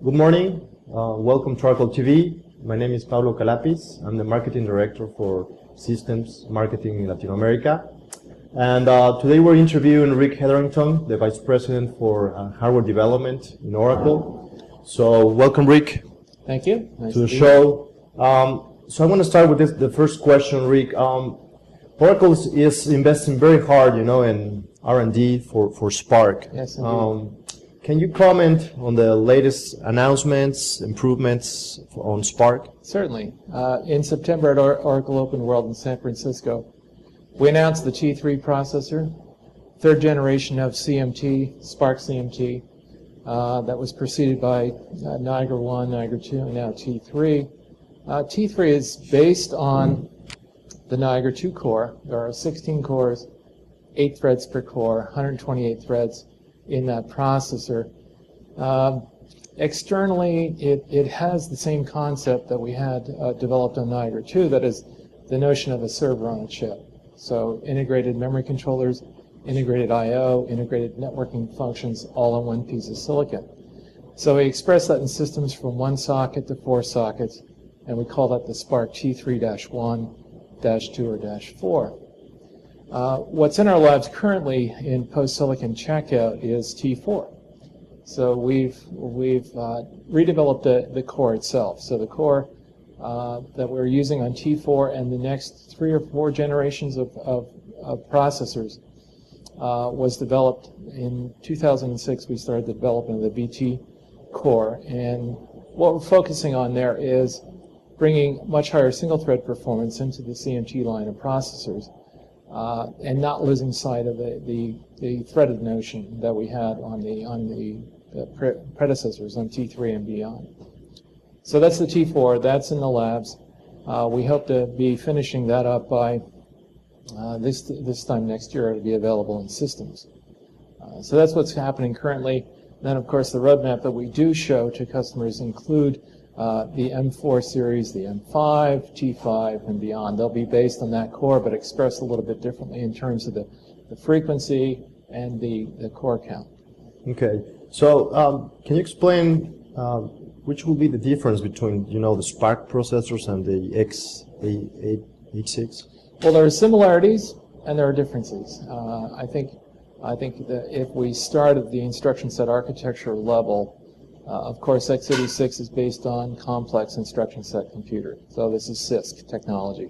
Good morning. Welcome to Oracle TV. My name is Pablo Calapis. I'm the Marketing Director for Systems Marketing in Latin America. And today we're interviewing Rick Heteringhton, the Vice President for Hardware Development in Oracle. So welcome, Rick. Thank you. Nice to the show. So I want to start with the first question, Rick. Oracle is investing very hard, in R&D for Spark. Yes, indeed. Can you comment on the latest announcements, improvements on Spark? Certainly. In September at Oracle Open World in San Francisco, we announced the T3 processor, third generation of CMT, Spark CMT, that was preceded by Niagara 1, Niagara 2, and now T3. T3 is based on the Niagara 2 core. There are 16 cores, 8 threads per core, 128 threads in that processor. Externally, it has the same concept that we had developed on Niagara 2, that is the notion of a server on a chip. So integrated memory controllers, integrated I/O, integrated networking functions, all in one piece of silicon. So we express that in systems from 1 socket to 4 sockets, and we call that the Spark T3-1, -2, or -4. What's in our labs currently in post-silicon checkout is T4. So we've redeveloped the core itself. So the core that we're using on T4 and the next 3 or 4 generations of processors was developed in 2006. We started the development of the BT core, and what we're focusing on there is bringing much higher single-thread performance into the CMT line of processors. And not losing sight of the threaded notion that we had on the predecessors on T3 and beyond. So that's the T4. That's in the labs. We hope to be finishing that up by this time next year. It'll be available in systems. So that's what's happening currently. Then, of course, the roadmap that we do show to customers include the M4 series, the M5, T5, and beyond. They'll be based on that core, but expressed a little bit differently in terms of the frequency and the core count. Okay. So can you explain which will be the difference between, the Spark processors and the x86? Well, there are similarities and there are differences. I think that if we start at the instruction set architecture level, of course, x86 is based on complex instruction set computer. So this is CISC technology.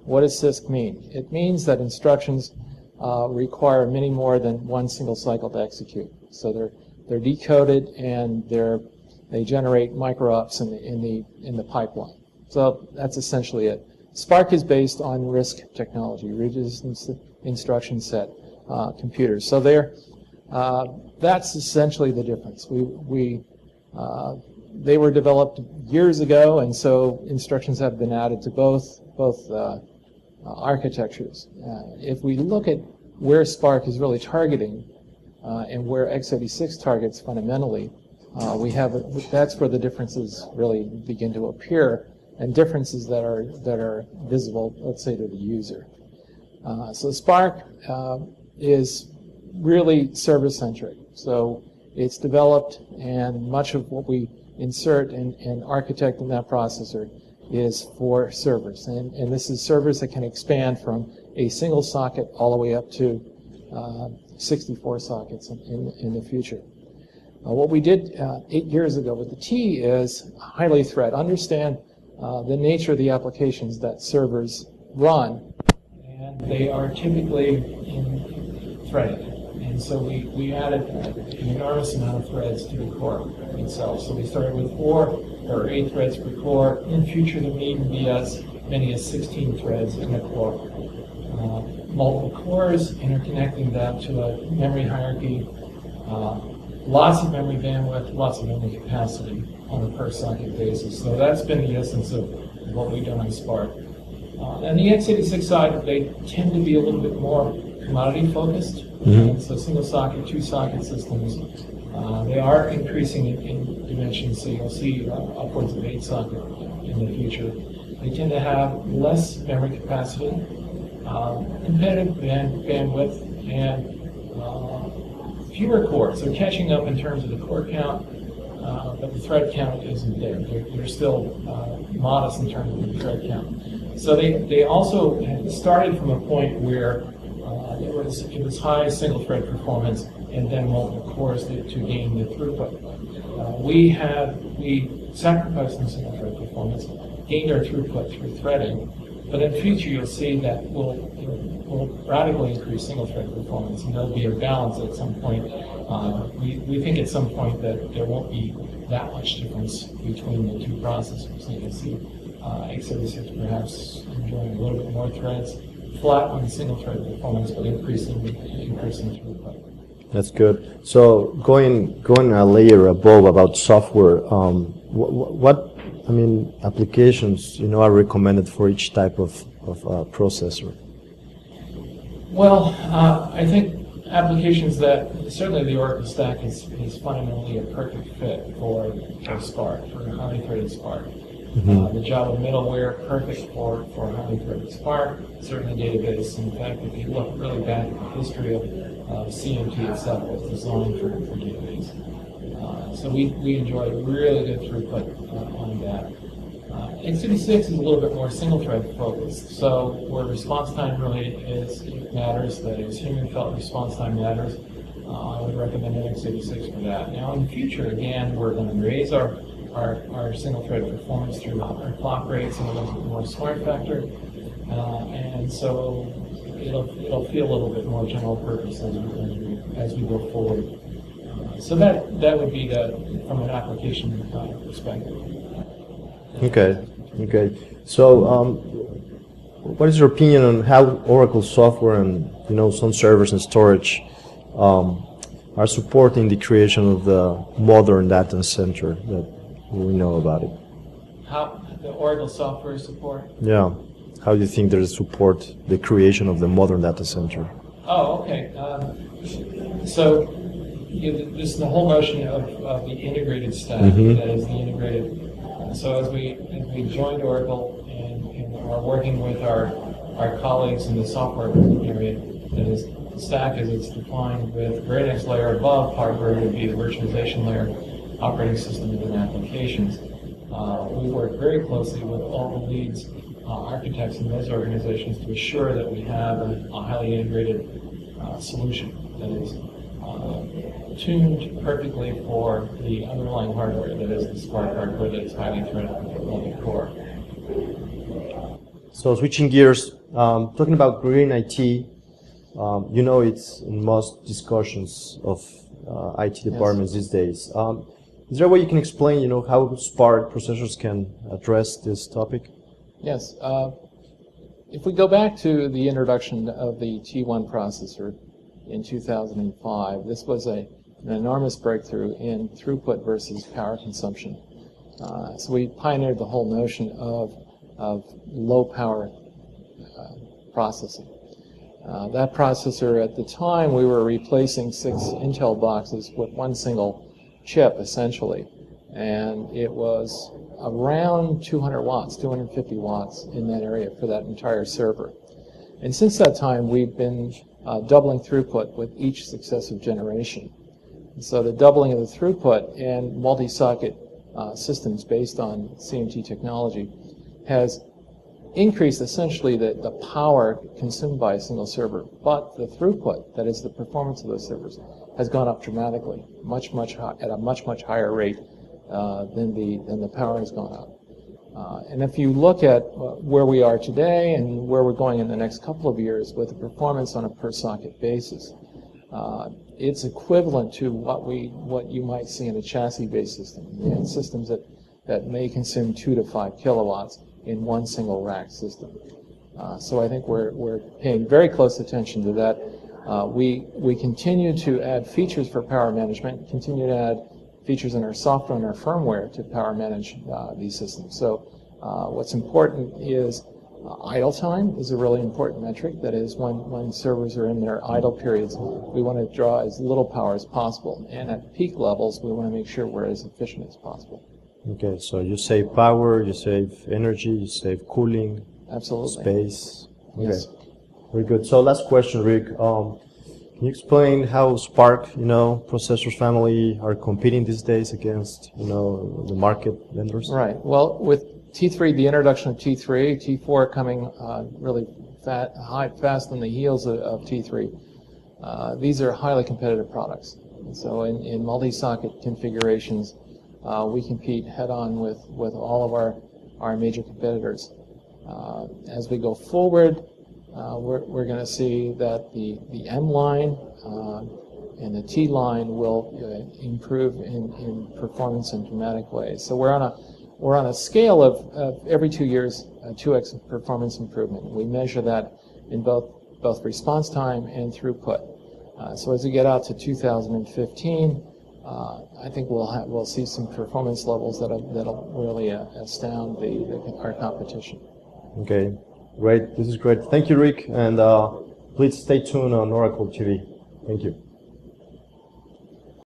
What does CISC mean? It means that instructions require many more than one single cycle to execute. So they're decoded and they generate micro-ops in the pipeline. So that's essentially it. Spark is based on RISC technology, reduced instruction set computers. So that's essentially the difference. They were developed years ago, and so instructions have been added to both architectures. If we look at where Spark is really targeting and where x86 targets fundamentally, that's where the differences really begin to appear, and differences that are visible, let's say, to the user. So Spark is really server-centric. So it's developed, and much of what we insert and architect in that processor is for servers. And this is servers that can expand from a single socket all the way up to 64 sockets in the future. What we did 8 years ago with the T is highly thread. Understand the nature of the applications that servers run, and they are typically threaded. And so we added an enormous amount of threads to the core itself. So we started with 4 or 8 threads per core. In future, there may even be as many as 16 threads in a core. Multiple cores, interconnecting that to a memory hierarchy, lots of memory bandwidth, lots of memory capacity on a per socket basis. So that's been the essence of what we've done on Spark. And the x86 side, they tend to be a little bit more commodity focused. So single socket, 2 socket systems, they are increasing in dimensions, so you'll see upwards of 8 socket in the future. They tend to have less memory capacity, competitive bandwidth, and fewer cores. They're catching up in terms of the core count, but the thread count isn't there. They're still modest in terms of the thread count. So they also started from a point where it was high single thread performance and then multiple cores to gain the throughput. We sacrificed the single thread performance, gained our throughput through threading, but in future you'll see that we'll radically increase single thread performance, and there'll be a balance at some point. We think at some point that there won't be that much difference between the two processors. So you can see x86 perhaps enjoying a little bit more threads, flat on single thread performance, but increasing throughput. That's good. So going a layer above about software, what applications are recommended for each type of processor? Well, I think applications that certainly the Oracle stack is fundamentally a perfect fit for Spark, for highly threaded Spark. The Java middleware, perfect for highly threaded Spark, certainly database. In fact, if you look really back at the history of CMT itself, it was designed for database. So we enjoy really good throughput on that. x86 is a little bit more single thread focused, so where response time really matters, that is human felt response time matters, I would recommend an x86 for that. Now in the future, again, we're going to raise our single thread performance through our clock rates and a little bit more smart factor, and so it'll feel a little bit more general purpose as we go forward. So that would be from an application perspective. Okay. So, what is your opinion on how Oracle software and some servers and storage are supporting the creation of the modern data center that we know about it? How the Oracle software support? Yeah. How do you think they support the creation of the modern data center? Oh, okay. So this is the whole notion of the integrated stack. That is the integrated. So as we joined Oracle and are working with our colleagues in the software area, that is the stack as it's defined with the very next layer above hardware would be the virtualization layer, operating system and applications. We work very closely with all the leads, architects in those organizations to assure that we have a highly integrated solution that is tuned perfectly for the underlying hardware, that is the Spark hardware that is highly threaded with multi-core. So switching gears, talking about green IT, it's in most discussions of IT departments these days. Is there a way you can explain, how Spark processors can address this topic? Yes. If we go back to the introduction of the T1 processor in 2005, this was an enormous breakthrough in throughput versus power consumption. So we pioneered the whole notion of low power processing. That processor, at the time, we were replacing 6 Intel boxes with one single chip, essentially, and it was around 200 watts, 250 watts in that area for that entire server. And since that time, we've been doubling throughput with each successive generation. And so the doubling of the throughput in multi-socket systems based on CMT technology has increased essentially the power consumed by a single server, but the throughput, that is the performance of those servers, has gone up dramatically, at a much higher rate than the power has gone up. And if you look at where we are today and where we're going in the next couple of years with the performance on a per socket basis, it's equivalent to what you might see in a chassis-based system, and systems that may consume 2 to 5 kilowatts in one single rack system. So I think we're paying very close attention to that. We continue to add features for power management, continue to add features in our software and our firmware to power manage these systems. So what's important is idle time is a really important metric. That is, when servers are in their idle periods, we want to draw as little power as possible. And at peak levels, we want to make sure we're as efficient as possible. Okay, so you save power, you save energy, you save cooling, absolutely, space. Okay, yes. Very good. So last question, Rick. Can you explain how Spark, processors family are competing these days against, the market vendors? Right. Well, with T3, the introduction of T3, T4 coming really fast on the heels of T3. These are highly competitive products. So in multi-socket configurations, we compete head-on with all of our major competitors. As we go forward, we're going to see that the M line and the T line will improve in performance in dramatic ways. So we're on a scale of every 2 years, 2x performance improvement. We measure that in both response time and throughput. So as we get out to 2015, I think we'll see some performance levels that'll really astound our competition. Okay, great. This is great. Thank you, Rick, and please stay tuned on Oracle TV. Thank you.